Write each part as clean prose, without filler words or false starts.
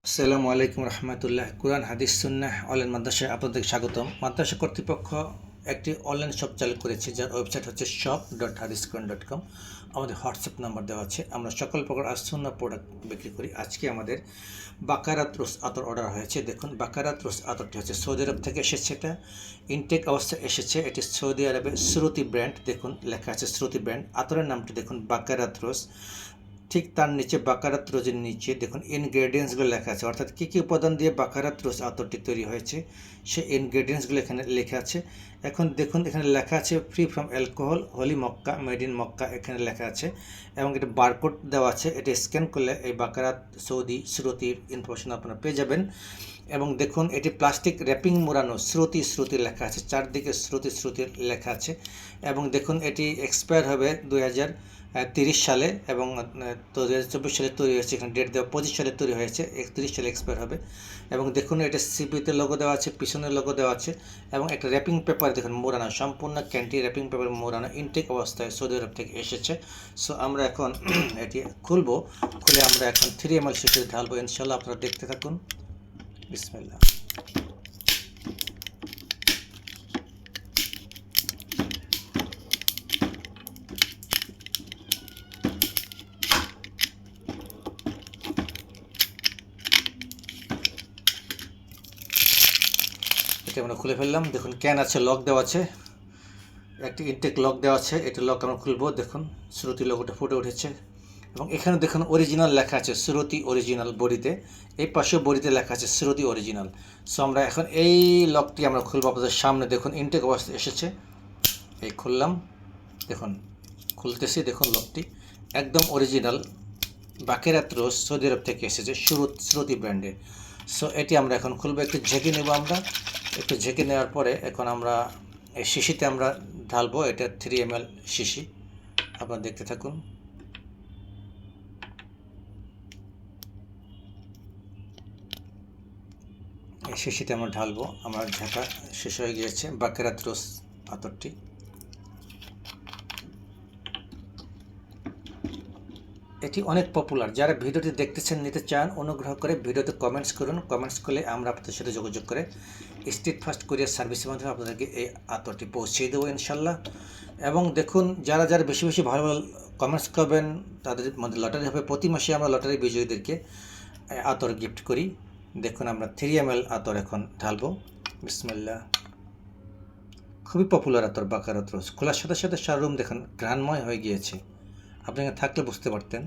আসসালামু আলাইকুম রহমতুল্লাহ। কুরআন হাদিস সুন্নাহ অনলাইন মাদ্রাসায় আপনাদের স্বাগতম। মাদ্রাসা কর্তৃপক্ষ একটি অনলাইন শপ চালু করেছে, যার ওয়েবসাইট হচ্ছে shop.hadisquran.com। আমাদের হোয়াটসঅ্যাপ নাম্বার দেওয়া আছে। আমরা সকল প্রকার সুন্নাহ প্রোডাক্ট বিক্রি করি। আজকে আমাদের বাকারাত রোজ আতর অর্ডার হয়েছে। দেখুন, বাকারাত রোজ আতরটি হচ্ছে সৌদি আরব থেকে এসেছে। এটা ইনটেক অবস্থায় এসেছে। এটি সৌদি আরবের শ্রুতি ব্র্যান্ড। দেখুন, লেখা আছে শ্রুতি ব্র্যান্ড। আতরের নামটি দেখুন বাকারাত রোজ। ঠিক তার নিচে বাকারাত রোজের নিচে দেখুন ইনগ্রেডিয়েন্টসগুলো লেখা আছে, অর্থাৎ কী কী উপাদান দিয়ে বাকারাত রোজ আতরটি তৈরি হয়েছে সেই ইনগ্রেডিয়েন্টসগুলো এখানে লেখা আছে। এখন দেখুন, এখানে লেখা আছে free from alcohol, holy Mecca, made in Mecca এখানে লেখা আছে, এবং এটা বারকোড দেওয়া আছে। এটা স্ক্যান করলে এই বাকারাত সৌদি শ্রুতির ইনফরমেশন আপনারা পেয়ে যাবেন। এবং দেখুন, এটি প্লাস্টিক র্যাপিং মোড়ানো, শ্রুতি শ্রুতি লেখা আছে, চারদিকে শ্রুতি শ্রুতি লেখা আছে। এবং দেখুন, এটি এক্সপায়ার হবে 2030 সালে, এবং 2024 সালে তৈরি হয়েছে। এখানে ডেট দেওয়া 25 সালে তৈরি হয়েছে, 31 সালে এক্সপায়ার হবে। এবং দেখুন, এটা সিপিতে লোগো দেওয়া আছে, পিছনের লোগো দেওয়া আছে, এবং একটা র্যাপিং পেপার দেখুন মোড়ানো, সম্পূর্ণ ক্যান্টি র্যাপিং পেপার মোড়ানো, ইনটেক অবস্থায় সৌদি আরব থেকে এসেছে। সো আমরা এখন এটি খুলবো। খুলে আমরা এখন 3 ml শিশিতে ঢালবো। ইনশাল্লাহ আপনারা দেখতে থাকুন। বিসমিল্লাহ। এটা আমরা খুলে ফেললাম। দেখুন, ক্যান আছে, লক দেওয়া আছে, একটি ইনটেক লক দেওয়া আছে। এটা লক আমরা খুলবো। দেখুন, শ্রুতি লোগোটা ফুটে উঠেছে, এবং এখানে দেখুন অরিজিনাল লেখা আছে, শ্রুতি অরিজিনাল বডিতে। এই পাশেও বডিতে লেখা আছে শ্রুতি অরিজিনাল। সো আমরা এখন এই লকটি আমরা খুলবো আপনাদের সামনে। দেখুন, ইনটেক অবস্থায় এসেছে। এই খুললাম, দেখুন খুলতেছি। দেখুন, লকটি একদম অরিজিনাল বাকেরাত রোজ সৌদি আরব থেকে এসেছে, শ্রুতি ব্র্যান্ডের। সো এটি আমরা এখন খুলবো। একটু ঝেঁকে নেব আমরা। একটু ঝেঁকে নেওয়ার পরে এখন আমরা এই শিশিতে আমরা ঢালবো। এটা 3 ml শিশি, আপনারা দেখতে থাকুন। এই শিশিতে আমরা ঢালবো। আমার ঢাকা শেষ হয়ে গিয়েছে বাকেরাত রোজ আতরটি। এটি অনেক পপুলার। যারা ভিডিওটি দেখতেছেন, নিতে চান, অনুগ্রহ করে ভিডিওতে কমেন্টস করুন। কমেন্টস করলে আমরা আপনাদের সাথে যোগাযোগ করে স্ট্রিট ফাস্ট কুরিয়ার সার্ভিসের মাধ্যমে আপনাদেরকে এই আতরটি পৌঁছিয়ে দেবো ইনশাল্লাহ। এবং দেখুন, যারা যারা বেশি বেশি ভালো ভালো কমেন্টস করবেন তাদের মধ্যে লটারি হবে। প্রতি মাসে আমরা লটারি বিজয়ীদেরকে আতর গিফট করি। দেখুন, আমরা 3 ml আতর এখন ঢালবো। বিসমিল্লাহ। খুবই পপুলার আতর বাকারাত রোজ। খোলার সাথে সাথে সারা রুম দেখুন ঘ্রাণময় হয়ে গিয়েছে। আপনি এখানে থাকলে বুঝতে পারতেন।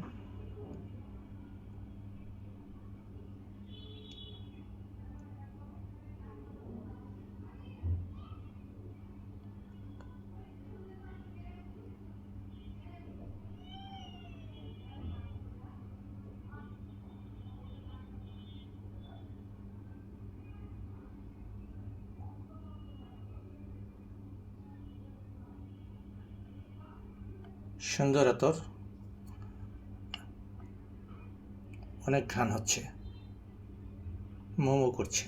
সুন্দর আতর, অনেক ঘ্রাণ হচ্ছে, মোমো করছে।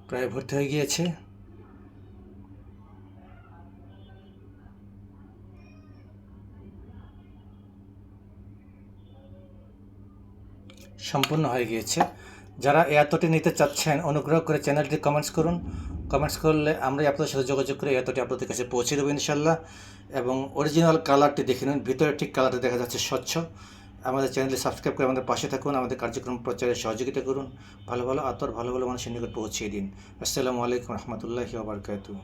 প্রায় ভর্তি হয়ে গিয়েছে। সম্পূর্ণ হয়ে গিয়েছে। যারা এই আতরটি নিতে চাচ্ছেন, অনুগ্রহ করে চ্যানেলটি কমেন্টস করুন। কমেন্টস করলে আমরাই আপনাদের সাথে যোগাযোগ করে এই আতরটি আপনাদের কাছে পৌঁছে দেবো ইনশাল্লাহ। এবং অরিজিনাল কালারটি দেখে নিন, ভিতরে ঠিক কালারটি দেখা যাচ্ছে স্বচ্ছ। আমাদের চ্যানেলটি সাবস্ক্রাইব করে আমাদের পাশে থাকুন, আমাদের কার্যক্রম প্রচারে সহযোগিতা করুন। ভালো ভালো আতর ভালো ভালো মানুষের নিকট পৌঁছিয়ে দিন। আসসালামু আলাইকুম রহমতুল্লাহি ওয়া বারাকাতুহু।